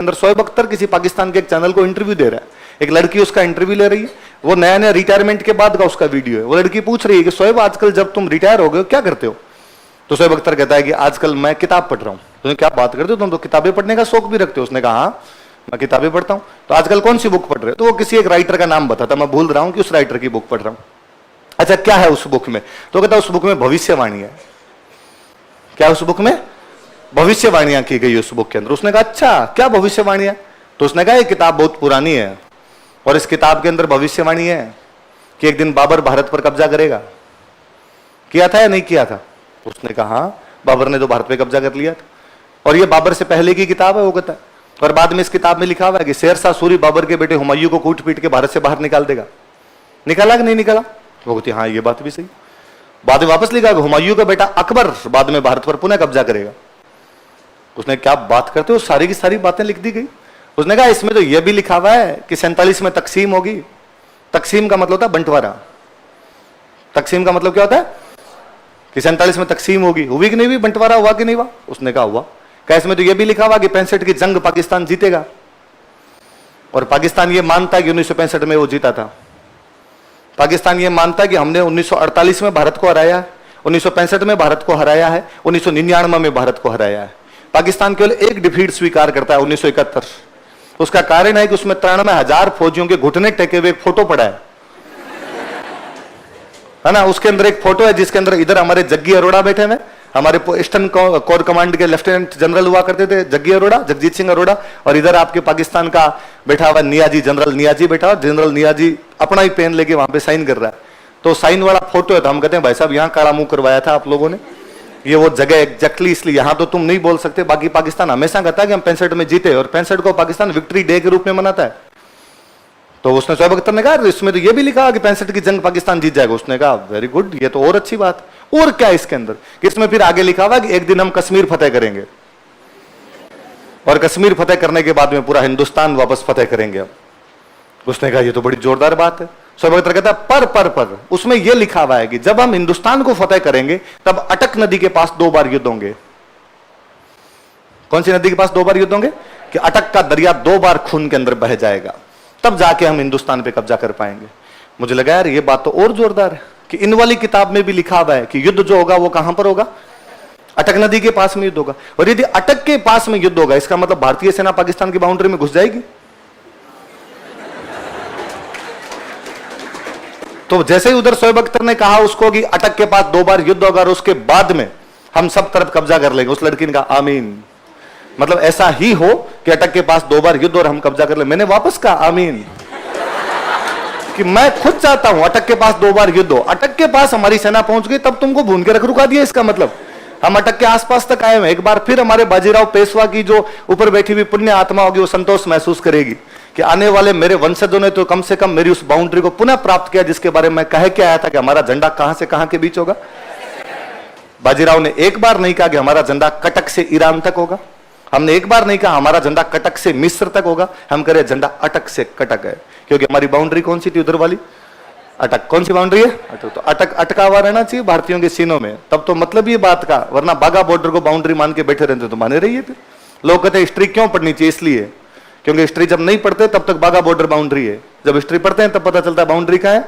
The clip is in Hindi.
अंदर शोएब अख्तर किसी पाकिस्तान के एक चैनल को इंटरव्यू दे रहा है, एक लड़की उसका इंटरव्यू ले रही है, वो नया नया रिटायरमेंट के बाद का उसका वीडियो है। वो लड़की पूछ रही है कि शोएब आजकल जब तुम रिटायर हो गए क्या करते हो? तो शोएब अख्तर कहता है कि आजकल मैं किताब पढ़ रहा हूँ। तो क्या बात करते हो, तुम तो किताबें पढ़ने का शौक भी रखते हो? उसने कहा हाँ मैं किताबें पढ़ता हूँ। तो आजकल कौन सी बुक पढ़ रहे हो? तो वो किसी एक राइटर का नाम बताता, मैं भूल रहा हूँ कि उस राइटर की बुक पढ़ रहा हूँ। अच्छा क्या है उस बुक में? तो कहता उस बुक में भविष्यवाणी है। क्या उस बुक में? भविष्यवाणियां की गई उस बुक के अंदर। उसने कहा अच्छा क्या भविष्यवाणियां? तो उसने कहा ये किताब बहुत पुरानी है और इस किताब के अंदर भविष्यवाणी है कि एक दिन बाबर भारत पर कब्जा करेगा। किया था या नहीं किया था? उसने कहा हाँ बाबर ने तो भारत पे कब्जा कर लिया था, और ये बाबर से पहले की किताब है वो कहता है। और बाद में इस किताब में लिखा हुआ है कि शेरशाह सूरी बाबर के बेटे हुमायूं को कूट पीट के भारत से बाहर निकाल देगा। निकाला कि नहीं निकाला? वो कहती हाँ ये बात भी सही। बाद में वापस लिखा कि हुमायूं का बेटा अकबर बाद में भारत पर पुनः कब्जा करेगा। उसने क्या बात करते हो, सारी की सारी बातें लिख दी गई। उसने कहा इसमें तो यह भी लिखा हुआ है कि 47 में तकसीम होगी। तकसीम का मतलब होता है बंटवारा। तकसीम का मतलब क्या होता है कि 47 में तकसीम होगी। हुई कि नहीं हुई? बंटवारा हुआ कि नहीं हुआ? उसने कहा हुआ। क्या इसमें तो यह भी लिखा हुआ कि 65 की जंग पाकिस्तान जीतेगा, और पाकिस्तान ये मानता है कि 1965 में वो जीता था। पाकिस्तान ये मानता है कि हमने 1948 में भारत को हराया है, 1965 में भारत को हराया है, 1999 में भारत को हराया है। पाकिस्तान केवल एक डिफीट स्वीकार करता है 1971। उसका कारण है कि उसमें 93,000 फौजियों के घुटने टेके हुए एक फोटो पड़ा है ना। उसके अंदर एक फोटो है जिसके अंदर इधर हमारे जग्गी अरोड़ा बैठे हुए, हमारे ईस्टर्न कोर कमांड के लेफ्टिनेंट जनरल हुआ करते थे जग्गी अरोड़ा, जगजीत सिंह अरोड़ा, और इधर आपके पाकिस्तान का बैठा हुआ नियाजी, जनरल नियाजी बैठा हुआ। जनरल नियाजी अपना ही पेन लेके वहां पे साइन कर रहा है। तो साइन वाला फोटो है, तो हम कहते हैं भाई साहब यहाँ काला मुंह करवाया था आप लोगों ने, ये वो जगह एग्जैक्टली, इसलिए यहां तो तुम नहीं बोल सकते। बाकी पाकिस्तान हमेशा कहता है कि हम 65 में जीते, और 65 को पाकिस्तान विक्ट्री डे के रूप में मनाता है। तो उसने शोएब अख्तर ने कहा इसमें तो ये भी लिखा कि 65 की जंग पाकिस्तान जीत जाएगा। उसने कहा वेरी गुड, ये तो और अच्छी बात। और क्या इसके अंदर कि इसमें फिर आगे लिखा हुआ कि एक दिन हम कश्मीर फतेह करेंगे, और कश्मीर फतेह करने के बाद में पूरा हिंदुस्तान वापस फतेह करेंगे अब। उसने कहा ये तो बड़ी जोरदार बात है। शोएब अख्तर कहता पर उसमें यह लिखा हुआ है कि जब हम हिंदुस्तान को फतेह करेंगे तब अटक नदी के पास 2 बार युद्ध होंगे। कौन सी नदी के पास 2 बार युद्ध होंगे? कि अटक का दरिया 2 बार खून के अंदर बह जाएगा, तब जाके हम हिंदुस्तान पे कब्जा कर पाएंगे। मुझे लगा यार ये बात तो और जोरदार है कि इन वाली किताब में भी लिखा हुआ है कि युद्ध जो होगा वो कहां पर होगा? अटक नदी के पास में युद्ध होगा। और यदि अटक के पास में युद्ध होगा इसका मतलब भारतीय सेना पाकिस्तान की बाउंड्री में घुस जाएगी। तो जैसे ही उधर शोएब अख्तर ने कहा उसको कि अटक के पास 2 बार युद्ध होगा और उसके बाद में हम सब तरफ कब्जा कर लेंगे, उस लड़की ने कहा आमीन। मतलब ऐसा ही हो कि अटक के पास 2 बार युद्ध और हम कब्जा कर ले। मैंने वापस कहा आमीन, कि मैं खुद चाहता हूं अटक के पास 2 बार युद्ध हो। अटक के पास हमारी सेना पहुंच गई तब तुमको भून के रुका दिया। इसका मतलब हम अटक के आसपास तक आए हैं। एक बार फिर हमारे बाजीराव पेशवा की जो ऊपर बैठी हुई पुण्य आत्मा होगी वो संतोष महसूस करेगी कि आने वाले मेरे वंशजों ने तो कम से कम मेरी उस बाउंड्री को पुनः प्राप्त किया जिसके बारे में मैं कह के आया था कि हमारा झंडा कहां से कहां के बीच होगा। बाजीराव ने एक बार नहीं कहा कि हमारा झंडा कटक से ईरान तक होगा। हमने एक बार नहीं कहा हमारा झंडा कटक से मिस्र तक होगा। हम कह रहे झंडा अटक से कटक है, क्योंकि हमारी बाउंड्री कौन सी थी उधर वाली? अटक। कौन सी बाउंड्री है? अटक। तो अटक अटका हुआ रहना चाहिए भारतीयों के सीनों में, तब तो मतलब ये बात का, वरना बाघा बॉर्डर को बाउंड्री मान के बैठे रहते तो माने रहिए। फिर लोग कहते हैं हिस्ट्री क्यों पढ़नी चाहिए? इसलिए क्योंकि हिस्ट्री जब नहीं पढ़ते तब तक बाघा बॉर्डर बाउंड्री है, जब हिस्ट्री पढ़ते हैं तब पता चलता है बाउंड्री क्या है।